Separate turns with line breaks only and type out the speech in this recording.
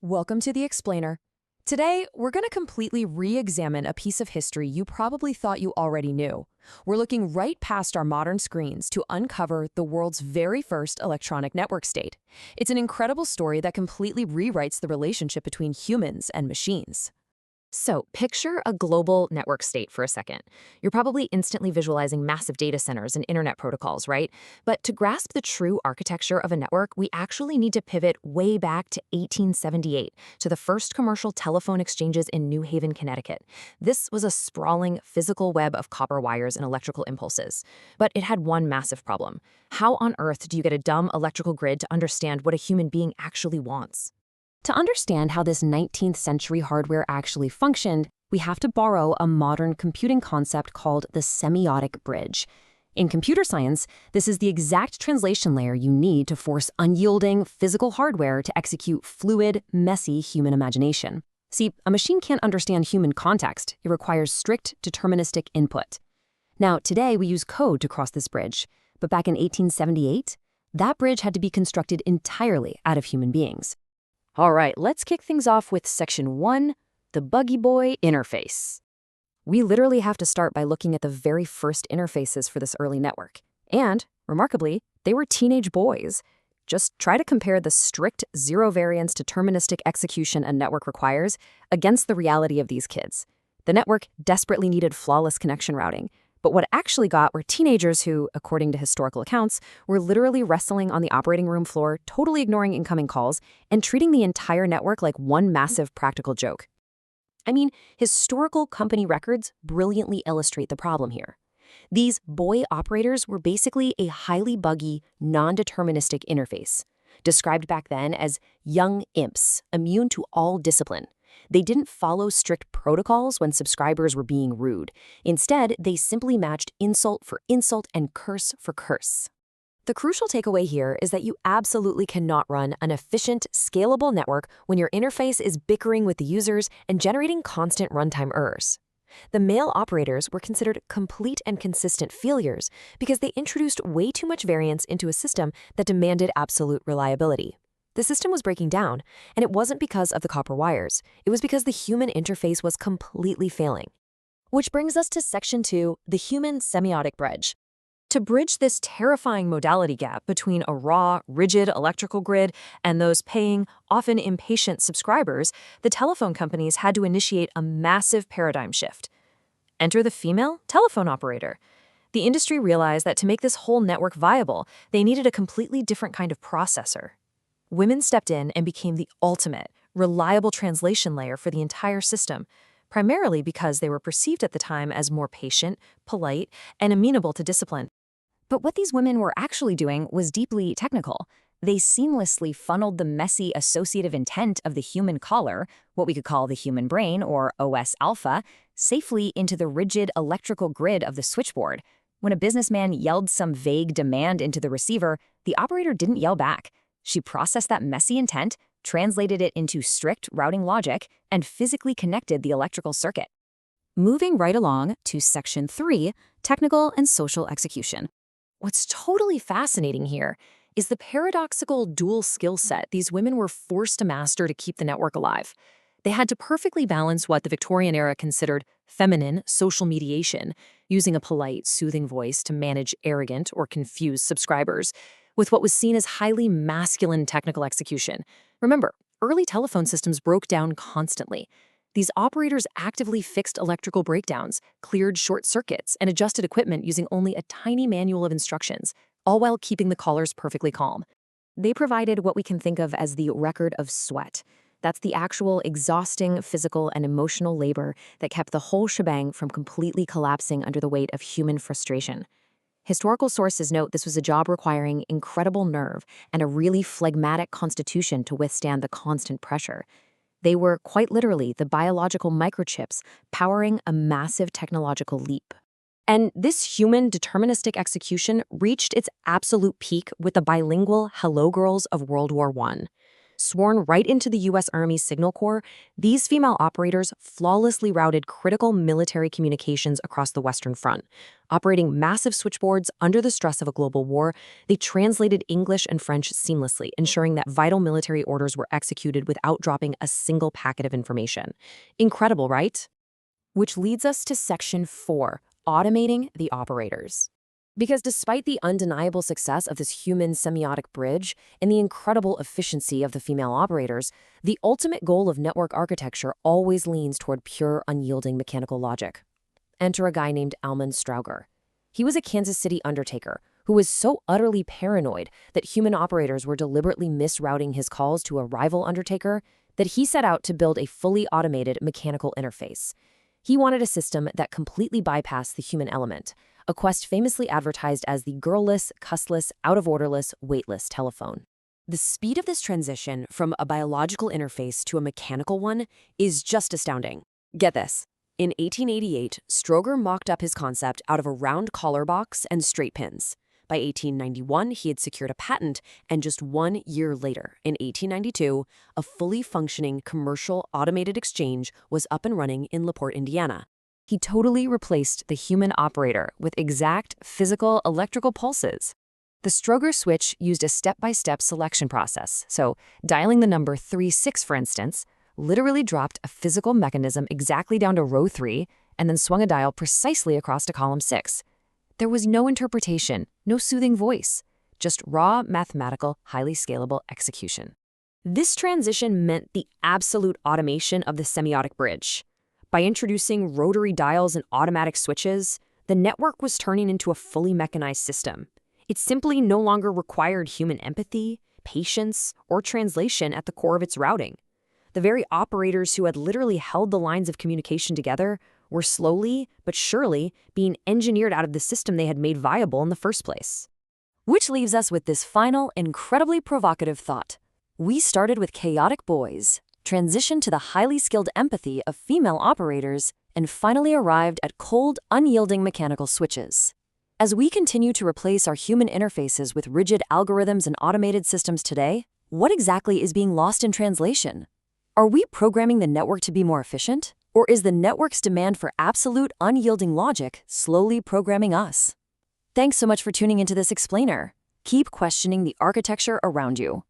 Welcome to The Explainer. Today, we're going to completely re-examine a piece of history you probably thought you already knew. We're looking right past our modern screens to uncover the world's very first electronic network state. It's an incredible story that completely rewrites the relationship between humans and machines.
So, picture a global network state for a second. You're probably instantly visualizing massive data centers and internet protocols, right? But to grasp the true architecture of a network, we actually need to pivot way back to 1878, to the first commercial telephone exchanges in New Haven, Connecticut. This was a sprawling physical web of copper wires and electrical impulses. But it had one massive problem. How on earth do you get a dumb electrical grid to understand what a human being actually wants?
To understand how this 19th century hardware actually functioned, we have to borrow a modern computing concept called the semiotic bridge. In computer science, this is the exact translation layer you need to force unyielding physical hardware to execute fluid, messy human imagination. See, a machine can't understand human context. It requires strict, deterministic input. Now, today we use code to cross this bridge, but back in 1878, that bridge had to be constructed entirely out of human beings.
All right, let's kick things off with Section 1, the Buggy Boy interface. We literally have to start by looking at the very first interfaces for this early network. And, remarkably, they were teenage boys. Just try to compare the strict zero-variance deterministic execution a network requires against the reality of these kids. The network desperately needed flawless connection routing. But what it actually got were teenagers who, according to historical accounts, were literally wrestling on the operating room floor, totally ignoring incoming calls, and treating the entire network like one massive practical joke. I mean, historical company records brilliantly illustrate the problem here. These boy operators were basically a highly buggy, non-deterministic interface, described back then as young imps, immune to all discipline. They didn't follow strict protocols when subscribers were being rude. Instead, they simply matched insult for insult and curse for curse. The crucial takeaway here is that you absolutely cannot run an efficient, scalable network when your interface is bickering with the users and generating constant runtime errors. The male operators were considered complete and consistent failures because they introduced way too much variance into a system that demanded absolute reliability. The system was breaking down, and it wasn't because of the copper wires. It was because the human interface was completely failing. Which brings us to Section 2, the human semiotic bridge. To bridge this terrifying modality gap between a raw, rigid electrical grid and those paying, often impatient subscribers, the telephone companies had to initiate a massive paradigm shift. Enter the female telephone operator. The industry realized that to make this whole network viable, they needed a completely different kind of processor. Women stepped in and became the ultimate, reliable translation layer for the entire system, primarily because they were perceived at the time as more patient, polite, and amenable to discipline. But what these women were actually doing was deeply technical. They seamlessly funneled the messy associative intent of the human caller, what we could call the human brain, or OS alpha, safely into the rigid electrical grid of the switchboard. When a businessman yelled some vague demand into the receiver, the operator didn't yell back. She processed that messy intent, translated it into strict routing logic, and physically connected the electrical circuit. Moving right along to Section 3, technical and social execution. What's totally fascinating here is the paradoxical dual skill set these women were forced to master to keep the network alive. They had to perfectly balance what the Victorian era considered feminine social mediation, using a polite, soothing voice to manage arrogant or confused subscribers, with what was seen as highly masculine technical execution. Remember, early telephone systems broke down constantly. These operators actively fixed electrical breakdowns, cleared short circuits, and adjusted equipment using only a tiny manual of instructions, all while keeping the callers perfectly calm. They provided what we can think of as the record of sweat. That's the actual exhausting physical and emotional labor that kept the whole shebang from completely collapsing under the weight of human frustration. Historical sources note this was a job requiring incredible nerve and a really phlegmatic constitution to withstand the constant pressure. They were, quite literally, the biological microchips powering a massive technological leap. And this human deterministic execution reached its absolute peak with the bilingual Hello Girls of World War I. Sworn right into the U.S. Army Signal Corps, these female operators flawlessly routed critical military communications across the Western Front. Operating massive switchboards under the stress of a global war, they translated English and French seamlessly, ensuring that vital military orders were executed without dropping a single packet of information. Incredible, right? Which leads us to Section 4, automating the operators. Because despite the undeniable success of this human semiotic bridge and the incredible efficiency of the female operators, the ultimate goal of network architecture always leans toward pure, unyielding mechanical logic. Enter a guy named Almond Strauger. He was a Kansas City undertaker who was so utterly paranoid that human operators were deliberately misrouting his calls to a rival undertaker that he set out to build a fully automated mechanical interface. He wanted a system that completely bypassed the human element, a quest famously advertised as the girl-less, cussless, out-of-orderless, weightless telephone. The speed of this transition from a biological interface to a mechanical one is just astounding. Get this. In 1888, Strauger mocked up his concept out of a round collar box and straight pins. By 1891, he had secured a patent, and just 1 year later, in 1892, a fully functioning commercial automated exchange was up and running in LaPorte, Indiana. He totally replaced the human operator with exact physical electrical pulses. The Strauger switch used a step-by-step selection process, so dialing the number 36, for instance, literally dropped a physical mechanism exactly down to row 3 and then swung a dial precisely across to column 6. There was no interpretation, no soothing voice, just raw, mathematical, highly scalable execution. This transition meant the absolute automation of the semiotic bridge. By introducing rotary dials and automatic switches, the network was turning into a fully mechanized system. It simply no longer required human empathy, patience, or translation at the core of its routing. The very operators who had literally held the lines of communication together were slowly but surely being engineered out of the system they had made viable in the first place. Which leaves us with this final, incredibly provocative thought. We started with chaotic boys, transitioned to the highly skilled empathy of female operators, and finally arrived at cold, unyielding mechanical switches. As we continue to replace our human interfaces with rigid algorithms and automated systems today, what exactly is being lost in translation? Are we programming the network to be more efficient? Or is the network's demand for absolute, unyielding logic slowly programming us? Thanks so much for tuning into this explainer. Keep questioning the architecture around you.